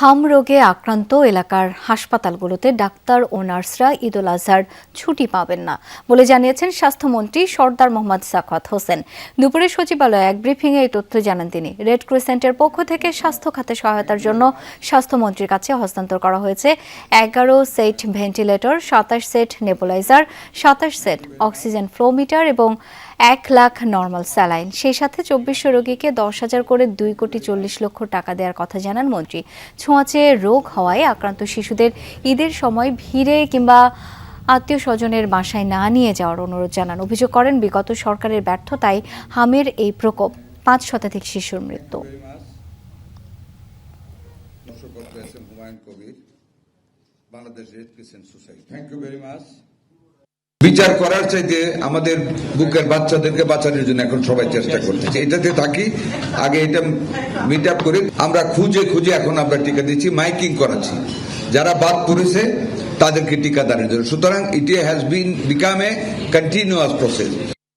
হাম রোগে আক্রান্ত এলাকার হাসপাতালগুলোতে ডাক্তার ও নার্সরা ঈদুল আজহার ছুটি পাবেন না বলে জানিয়েছেন স্বাস্থ্যমন্ত্রী সরদার মোহাম্মদ সাখাওয়াত হোসেন। দুপুরে সচিবালয়ে এক ব্রিফিংয়ে এই তথ্য জানান তিনি। রেড ক্রিসেন্টের পক্ষ থেকে স্বাস্থ্য খাতে সহায়তার জন্য স্বাস্থ্যমন্ত্রীর কাছে হস্তান্তর করা হয়েছে 11 set ventilator, 27 set nebuliser, 27 set oxygen flowmeter এবং 1 লাখ নর্মাল স্যালাইন। সেই সাথে 2400 রোগীকে 10,000 করে 2,40,00,000 টাকা দেওয়ার কথা জানান মন্ত্রী। ছোঁয়াচে রোগ হওয়ায় আক্রান্ত শিশুদের ঈদের সময় ভিড়ে কিংবা আত্মীয় স্বজনের বাসায় না নিয়ে যাওয়ার অনুরোধ জানান। অভিযোগ করেন বিগত সরকারের ব্যর্থতায় হামের এই প্রকোপ, 5 শতাধিক শিশুর মৃত্যু। বিচার করার চাইতে আমাদের বুকের বাচ্চাদেরকে বাঁচানোর জন্য এখন সবাই চেষ্টা করতেছে। এটাতে থাকি, আগে এটা মিট আপ করে আমরা খুঁজে এখন আমরা টিকা দিচ্ছি, মাইকিং করাচ্ছি যারা বাদ পড়েছে তাদেরকে টিকা দানের জন্য। সুতরাং it has become a continuous process.